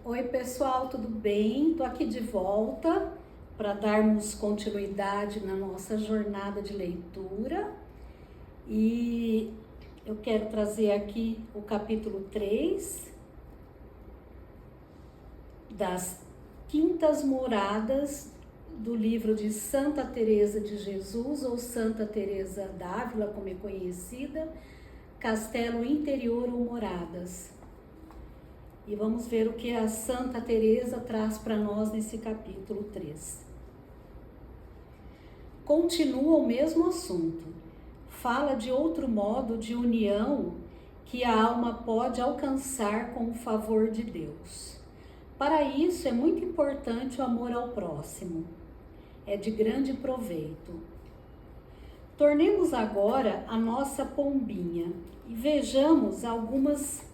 Oi pessoal, tudo bem? Estou aqui de volta para darmos continuidade na nossa jornada de leitura e eu quero trazer aqui o capítulo 3 das Quintas Moradas do livro de Santa Teresa de Jesus, ou Santa Teresa d'Ávila, como é conhecida, Castelo Interior ou Moradas. E vamos ver o que a Santa Teresa traz para nós nesse capítulo 3. Continua o mesmo assunto. Fala de outro modo de união que a alma pode alcançar com o favor de Deus. Para isso é muito importante o amor ao próximo. É de grande proveito. Tornemos agora a nossa pombinha e vejamos algumas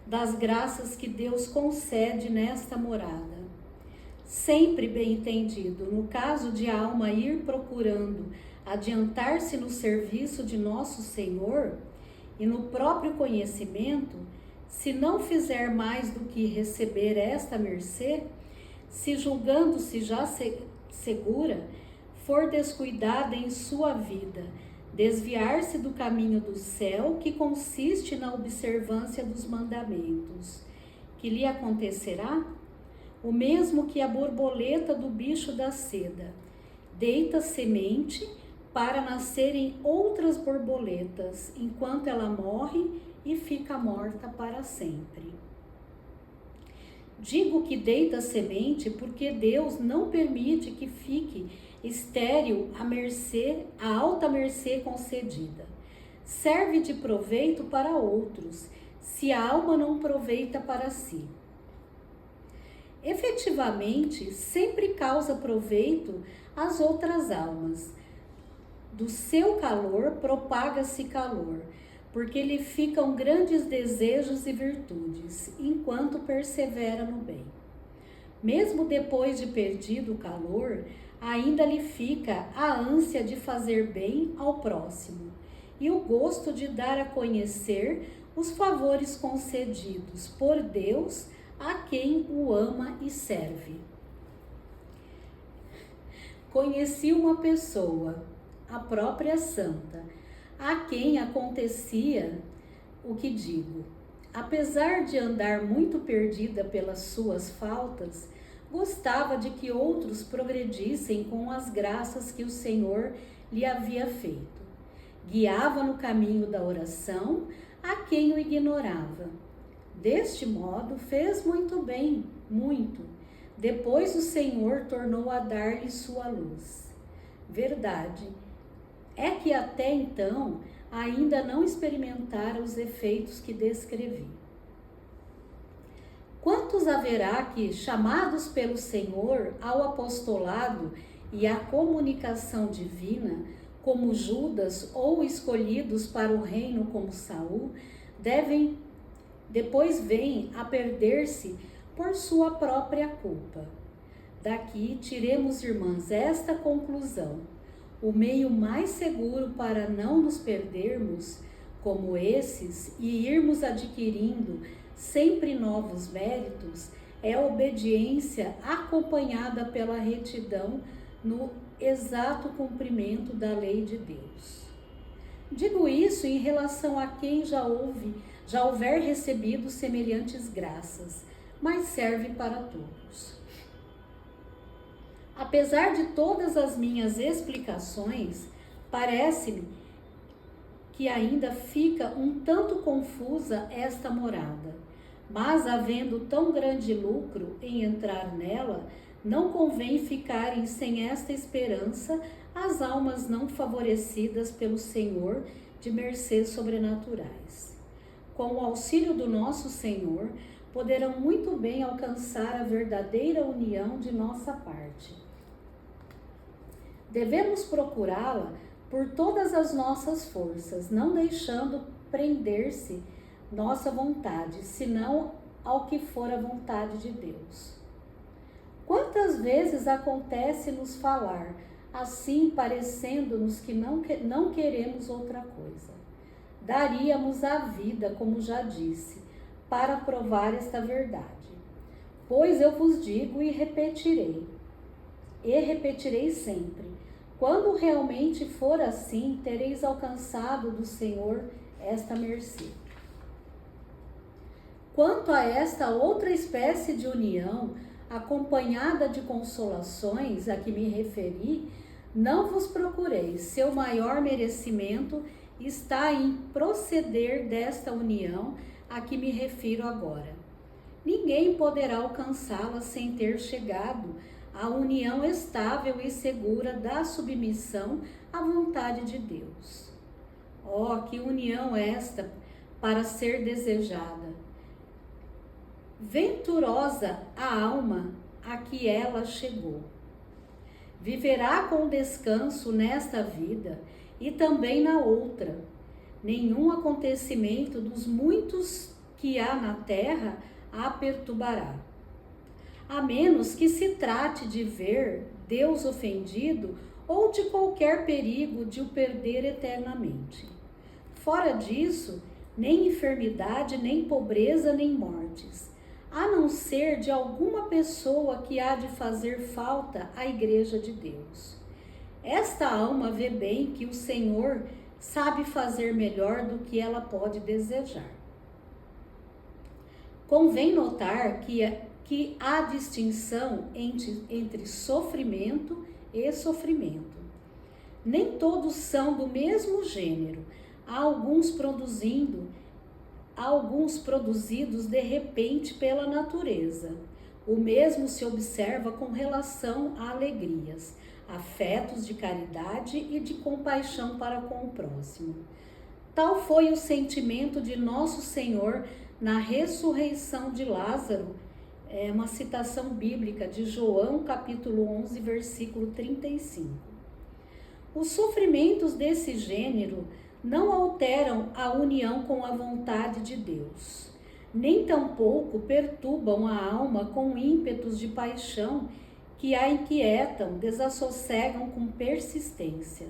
das graças que Deus concede nesta morada. Sempre bem entendido, no caso de a alma ir procurando adiantar-se no serviço de nosso Senhor e no próprio conhecimento, se não fizer mais do que receber esta mercê, se julgando-se já segura, for descuidada em sua vida, desviar-se do caminho do céu, que consiste na observância dos mandamentos. Que lhe acontecerá? O mesmo que a borboleta do bicho da seda. Deita semente para nascerem outras borboletas, enquanto ela morre e fica morta para sempre. Digo que deita semente porque Deus não permite que fique estéril a alta mercê concedida. Serve de proveito para outros, se a alma não aproveita para si. Efetivamente, sempre causa proveito às outras almas. Do seu calor propaga-se calor, porque lhe ficam grandes desejos e virtudes, enquanto persevera no bem. Mesmo depois de perdido o calor, ainda lhe fica a ânsia de fazer bem ao próximo e o gosto de dar a conhecer os favores concedidos por Deus a quem o ama e serve. Conheci uma pessoa, a própria santa, a quem acontecia o que digo. Apesar de andar muito perdida pelas suas faltas, gostava de que outros progredissem com as graças que o Senhor lhe havia feito. Guiava no caminho da oração a quem o ignorava. Deste modo, fez muito bem, muito. Depois o Senhor tornou a dar-lhe sua luz. Verdade é que até então ainda não experimentara os efeitos que descrevi. Quantos haverá que, chamados pelo Senhor ao apostolado e à comunicação divina, como Judas, ou escolhidos para o reino como Saul, depois vêm a perder-se por sua própria culpa. Daqui tiremos, irmãs, esta conclusão. O meio mais seguro para não nos perdermos como esses e irmos adquirindo sempre novos méritos é a obediência acompanhada pela retidão no exato cumprimento da lei de Deus. Digo isso em relação a quem já houver recebido semelhantes graças, mas serve para todos. Apesar de todas as minhas explicações, parece-me que ainda fica um tanto confusa esta morada. Mas, havendo tão grande lucro em entrar nela, não convém ficarem sem esta esperança as almas não favorecidas pelo Senhor de mercês sobrenaturais. Com o auxílio do nosso Senhor, poderão muito bem alcançar a verdadeira união de nossa parte. Devemos procurá-la por todas as nossas forças, não deixando prender-se nossa vontade, senão ao que for a vontade de Deus. Quantas vezes acontece-nos falar assim, parecendo-nos que não queremos outra coisa? Daríamos a vida, como já disse, para provar esta verdade. Pois eu vos digo e repetirei sempre: quando realmente for assim, tereis alcançado do Senhor esta mercê. Quanto a esta outra espécie de união, acompanhada de consolações a que me referi, não vos procureis. Seu maior merecimento está em proceder desta união a que me refiro agora. Ninguém poderá alcançá-la sem ter chegado à união estável e segura da submissão à vontade de Deus. Oh, que união esta para ser desejada! Venturosa a alma a que ela chegou. Viverá com descanso nesta vida e também na outra. Nenhum acontecimento dos muitos que há na terra a perturbará. A menos que se trate de ver Deus ofendido ou de qualquer perigo de o perder eternamente. Fora disso, nem enfermidade, nem pobreza, nem mortes, a não ser de alguma pessoa que há de fazer falta à Igreja de Deus. Esta alma vê bem que o Senhor sabe fazer melhor do que ela pode desejar. Convém notar que há distinção entre sofrimento e sofrimento. Nem todos são do mesmo gênero. Há alguns produzidos de repente pela natureza. O mesmo se observa com relação a alegrias, afetos de caridade e de compaixão para com o próximo. Tal foi o sentimento de Nosso Senhor na ressurreição de Lázaro. É uma citação bíblica de João, capítulo 11, versículo 35. Os sofrimentos desse gênero não alteram a união com a vontade de Deus, nem tampouco perturbam a alma com ímpetos de paixão que a inquietam, desassossegam com persistência.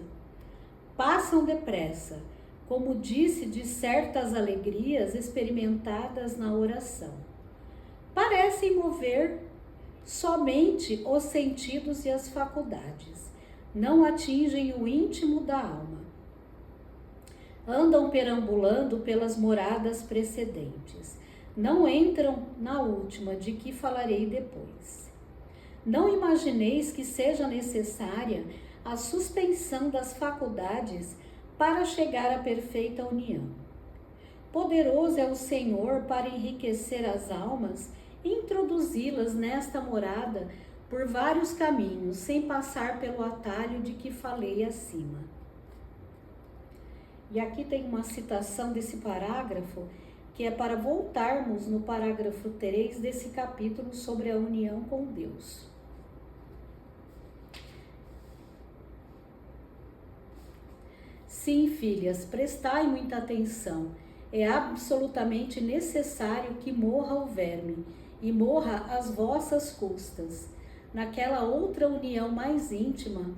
Passam depressa, como disse de certas alegrias experimentadas na oração. Parecem mover somente os sentidos e as faculdades, não atingem o íntimo da alma. Andam perambulando pelas moradas precedentes, não entram na última, de que falarei depois. Não imagineis que seja necessária a suspensão das faculdades para chegar à perfeita união. Poderoso é o Senhor para enriquecer as almas e introduzi-las nesta morada por vários caminhos, sem passar pelo atalho de que falei acima. E aqui tem uma citação desse parágrafo, que é para voltarmos no parágrafo 3 desse capítulo sobre a união com Deus. Sim, filhas, prestai muita atenção. É absolutamente necessário que morra o verme e morra às vossas custas. Naquela outra união mais íntima,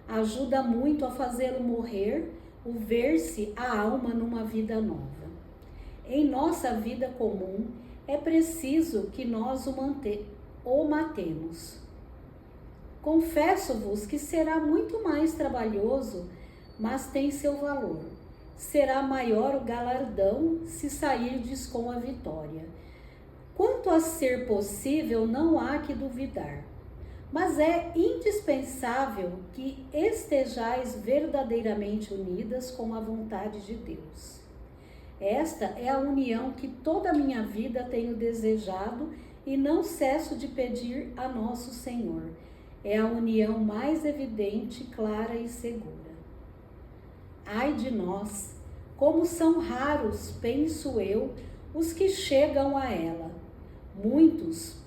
ajuda muito a fazê-lo morrer o ver-se a alma numa vida nova. Em nossa vida comum, é preciso que nós o matemos. Confesso-vos que será muito mais trabalhoso, mas tem seu valor. Será maior o galardão se sairdes com a vitória. Quanto a ser possível, não há que duvidar. Mas é indispensável que estejais verdadeiramente unidas com a vontade de Deus. Esta é a união que toda a minha vida tenho desejado e não cesso de pedir a nosso Senhor. É a união mais evidente, clara e segura. Ai de nós, como são raros, penso eu, os que chegam a ela. Muitos,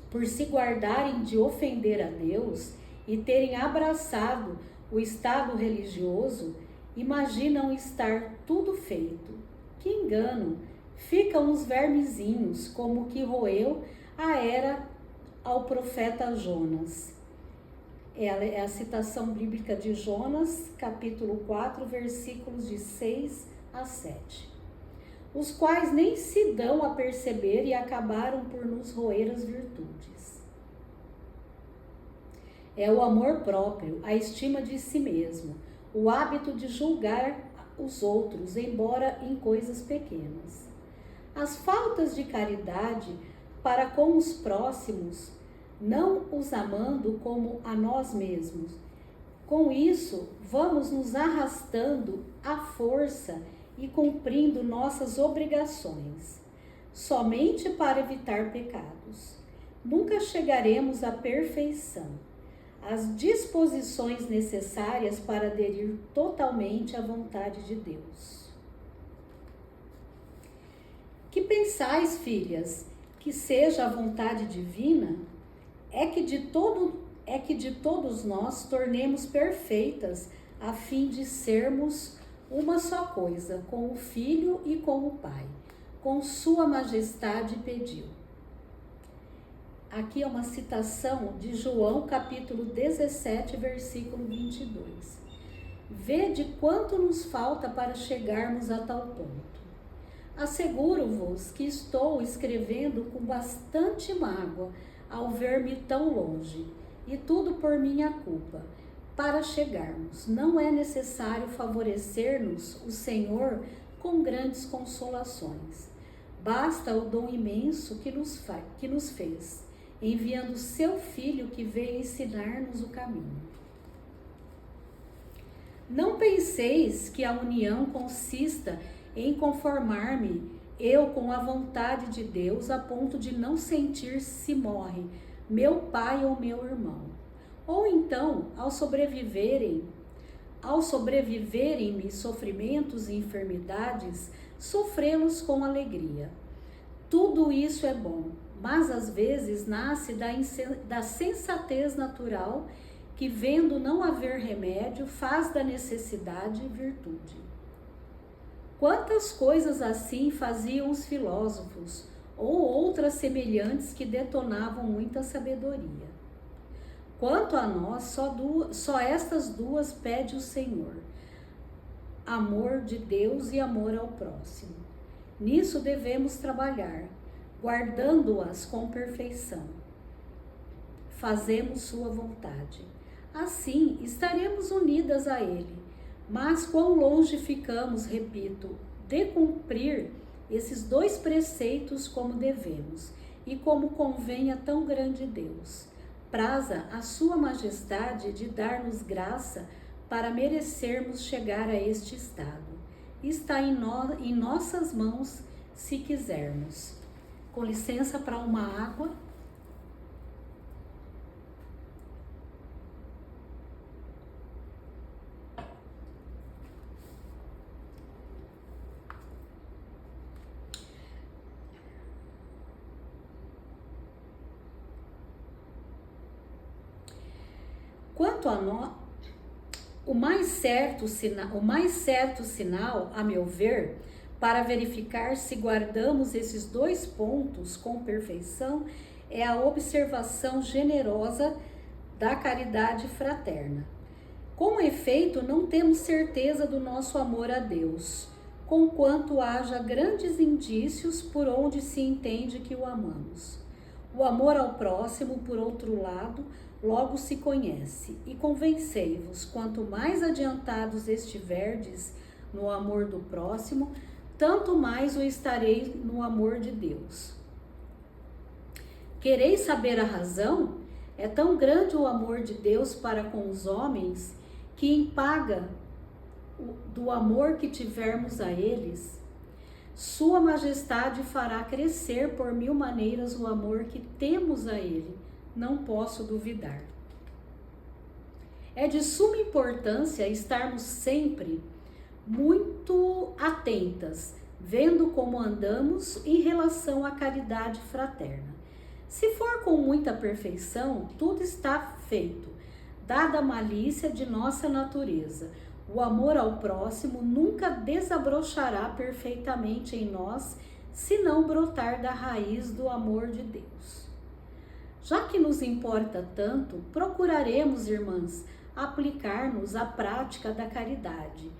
por se guardarem de ofender a Deus e terem abraçado o estado religioso, imaginam estar tudo feito. Que engano! Ficam os vermezinhos, como que roeu a era ao profeta Jonas. É a citação bíblica de Jonas, capítulo 4, versículos de 6 a 7. os quais nem se dão a perceber e acabaram por nos roer as virtudes. É o amor próprio, a estima de si mesmo, o hábito de julgar os outros, embora em coisas pequenas. As faltas de caridade para com os próximos, não os amando como a nós mesmos. Com isso, vamos nos arrastando à força e cumprindo nossas obrigações, somente para evitar pecados. Nunca chegaremos à perfeição, às disposições necessárias para aderir totalmente à vontade de Deus. Que pensais, filhas, que seja a vontade divina? É que de todos nós tornemos perfeitas, a fim de sermos uma só coisa, com o Filho e com o Pai, com Sua Majestade pediu. Aqui é uma citação de João, capítulo 17, versículo 22. Vede quanto nos falta para chegarmos a tal ponto. Asseguro-vos que estou escrevendo com bastante mágoa ao ver-me tão longe, e tudo por minha culpa. Para chegarmos, não é necessário favorecer-nos o Senhor com grandes consolações. Basta o dom imenso que nos fez, enviando seu Filho que veio ensinar-nos o caminho. Não penseis que a união consista em conformar-me eu com a vontade de Deus a ponto de não sentir se morre meu pai ou meu irmão. Ou então, ao sobreviverem-me sofrimentos e enfermidades, sofrê-los com alegria. Tudo isso é bom, mas às vezes nasce da sensatez natural que, vendo não haver remédio, faz da necessidade virtude. Quantas coisas assim faziam os filósofos, ou outras semelhantes que detonavam muita sabedoria. Quanto a nós, só estas duas pede o Senhor: amor de Deus e amor ao próximo. Nisso devemos trabalhar, guardando-as com perfeição. Fazemos sua vontade. Assim, estaremos unidas a Ele. Mas quão longe ficamos, repito, de cumprir esses dois preceitos como devemos e como convém a tão grande Deus. Praza a Sua Majestade de dar-nos graça para merecermos chegar a este estado. Está em nossas mãos, se quisermos. Com licença para uma água. Quanto a nós, o mais certo sinal, a meu ver, para verificar se guardamos esses dois pontos com perfeição, é a observação generosa da caridade fraterna. Com efeito, não temos certeza do nosso amor a Deus, conquanto haja grandes indícios por onde se entende que o amamos. O amor ao próximo, por outro lado, logo se conhece, e convencei-vos, quanto mais adiantados estiverdes no amor do próximo, tanto mais o estarei no amor de Deus. Quereis saber a razão? É tão grande o amor de Deus para com os homens, que em paga do amor que tivermos a eles, Sua Majestade fará crescer por mil maneiras o amor que temos a Ele. Não posso duvidar. É de suma importância estarmos sempre muito atentas, vendo como andamos em relação à caridade fraterna. Se for com muita perfeição, tudo está feito, dada a malícia de nossa natureza. O amor ao próximo nunca desabrochará perfeitamente em nós, se não brotar da raiz do amor de Deus. Já que nos importa tanto, procuraremos, irmãs, aplicar-nos à prática da caridade,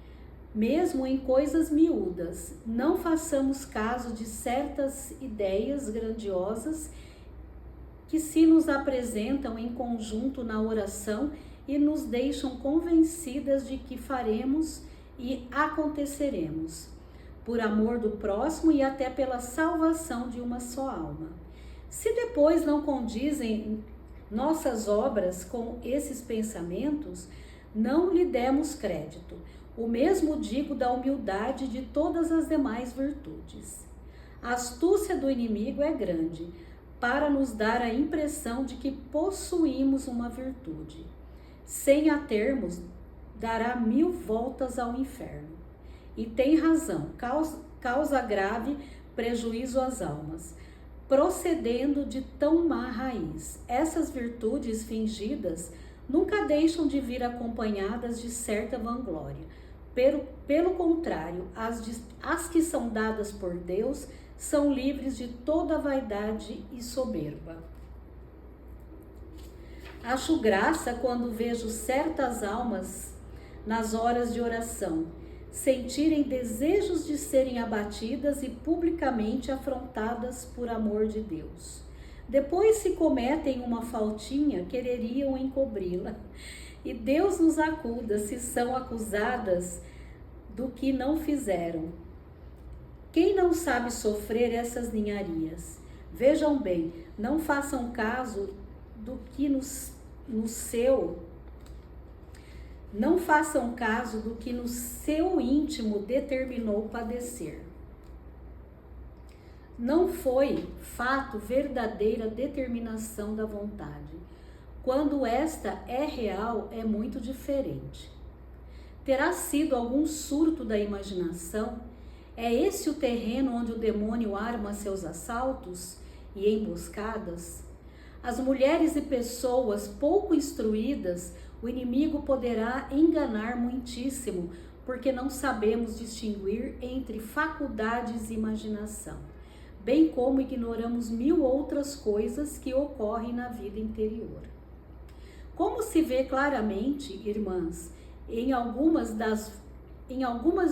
mesmo em coisas miúdas. Não façamos caso de certas ideias grandiosas que se nos apresentam em conjunto na oração e nos deixam convencidas de que faremos e aconteceremos, por amor do próximo e até pela salvação de uma só alma. Se depois não condizem nossas obras com esses pensamentos, não lhe demos crédito. O mesmo digo da humildade de todas as demais virtudes. A astúcia do inimigo é grande, para nos dar a impressão de que possuímos uma virtude. Sem a termos, dará 1000 voltas ao inferno. E tem razão, causa grave prejuízo às almas, procedendo de tão má raiz. Essas virtudes fingidas nunca deixam de vir acompanhadas de certa vanglória. Pelo contrário, as que são dadas por Deus são livres de toda vaidade e soberba. Acho graça quando vejo certas almas, nas horas de oração, sentirem desejos de serem abatidas e publicamente afrontadas por amor de Deus. Depois, se cometem uma faltinha, quereriam encobri-la. E Deus nos acuda se são acusadas do que não fizeram. Quem não sabe sofrer essas ninharias? Vejam bem, não façam caso do que não façam caso do que no seu íntimo determinou padecer. Não foi fato verdadeira determinação da vontade. Quando esta é real, é muito diferente. Terá sido algum surto da imaginação? É esse o terreno onde o demônio arma seus assaltos e emboscadas? As mulheres e pessoas pouco instruídas, o inimigo poderá enganar muitíssimo, porque não sabemos distinguir entre faculdades e imaginação, bem como ignoramos 1000 outras coisas que ocorrem na vida interior. Como se vê claramente, irmãs, em algumas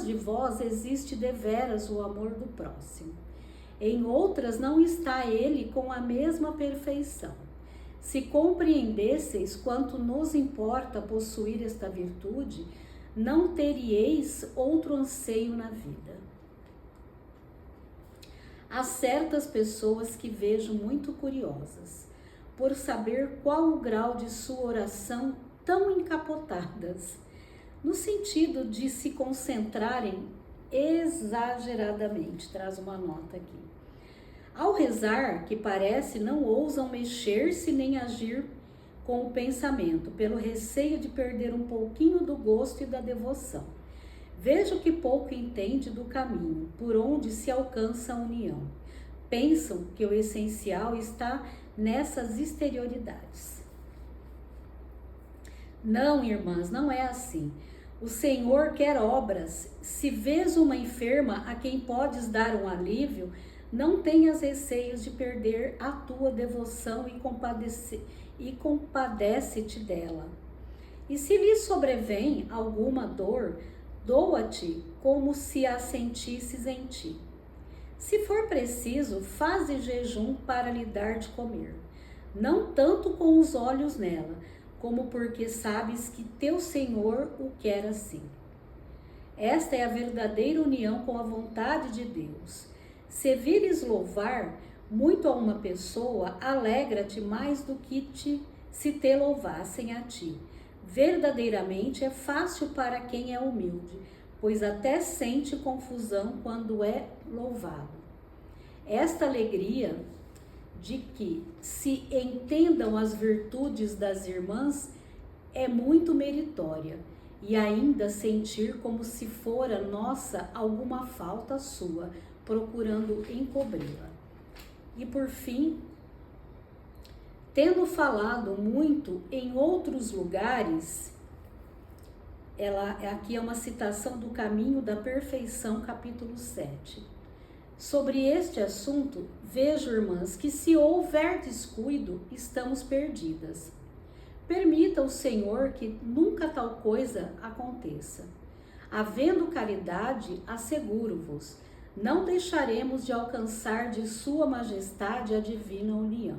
de vós existe deveras o amor do próximo. Em outras não está ele com a mesma perfeição. Se compreendesseis quanto nos importa possuir esta virtude, não teríeis outro anseio na vida. Há certas pessoas que vejo muito curiosas, por saber qual o grau de sua oração tão encapotadas, no sentido de se concentrarem exageradamente. Traz uma nota aqui. Ao rezar, que parece, não ousam mexer-se nem agir com o pensamento, pelo receio de perder um pouquinho do gosto e da devoção. Vejo que pouco entende do caminho, por onde se alcança a união. Pensam que o essencial está nessas exterioridades. Não, irmãs, não é assim. O Senhor quer obras. Se vês uma enferma a quem podes dar um alívio, não tenhas receios de perder a tua devoção e compadece-te dela. E se lhe sobrevém alguma dor, doa-te como se a sentisses em ti. Se for preciso, faze jejum para lhe dar de comer, não tanto com os olhos nela, como porque sabes que teu Senhor o quer assim. Esta é a verdadeira união com a vontade de Deus. Se vires louvar muito a uma pessoa, alegra-te mais do que se te louvassem a ti. Verdadeiramente é fácil para quem é humilde, pois até sente confusão quando é louvado. Esta alegria de que se entendam as virtudes das irmãs é muito meritória, e ainda sentir como se fora nossa alguma falta sua, procurando encobri-la. E por fim, tendo falado muito em outros lugares, aqui é uma citação do Caminho da Perfeição, capítulo 7. Sobre este assunto, vejo, irmãs, que se houver descuido, estamos perdidas. Permita o Senhor que nunca tal coisa aconteça. Havendo caridade, asseguro-vos, não deixaremos de alcançar de Sua Majestade a divina união.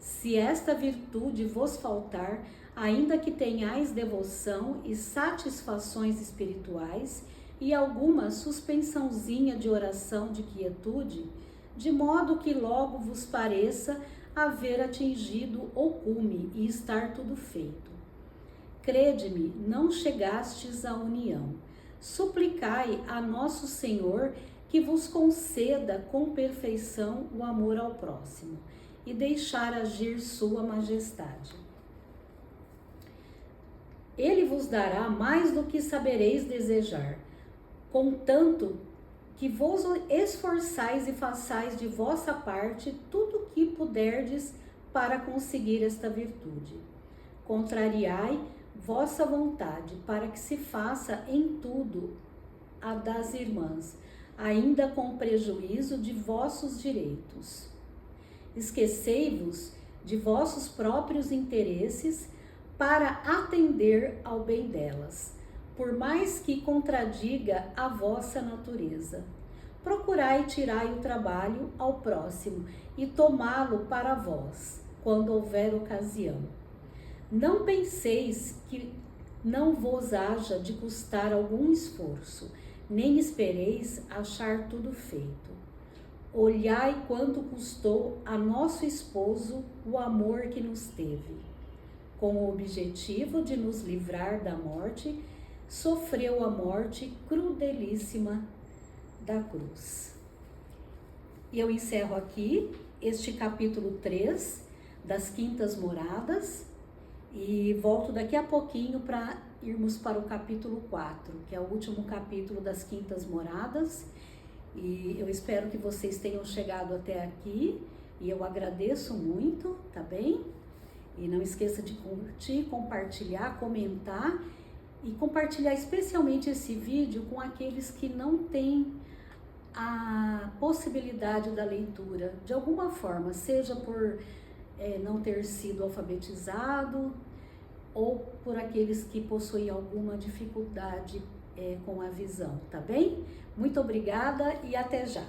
Se esta virtude vos faltar, ainda que tenhais devoção e satisfações espirituais e alguma suspensãozinha de oração de quietude, de modo que logo vos pareça haver atingido o cume e estar tudo feito. Crede-me, não chegastes à união. Suplicai a nosso Senhor que vos conceda com perfeição o amor ao próximo e deixar agir Sua Majestade. Ele vos dará mais do que sabereis desejar, contanto que vos esforçais e façais de vossa parte tudo o que puderdes para conseguir esta virtude. Contrariai vossa vontade, para que se faça em tudo a das irmãs, ainda com prejuízo de vossos direitos. Esquecei-vos de vossos próprios interesses para atender ao bem delas, por mais que contradiga a vossa natureza. Procurai tirar o trabalho ao próximo e tomá-lo para vós, quando houver ocasião. Não penseis que não vos haja de custar algum esforço, nem espereis achar tudo feito. Olhai quanto custou a nosso esposo o amor que nos teve. Com o objetivo de nos livrar da morte, sofreu a morte crudelíssima da cruz. E eu encerro aqui este capítulo 3 das Quintas Moradas e volto daqui a pouquinho para irmos para o capítulo 4, que é o último capítulo das Quintas Moradas. E eu espero que vocês tenham chegado até aqui e eu agradeço muito, tá bem? E não esqueça de curtir, compartilhar, comentar e compartilhar especialmente esse vídeo com aqueles que não têm a possibilidade da leitura, de alguma forma, seja por não ter sido alfabetizado ou por aqueles que possuem alguma dificuldade com a visão, tá bem? Muito obrigada e até já!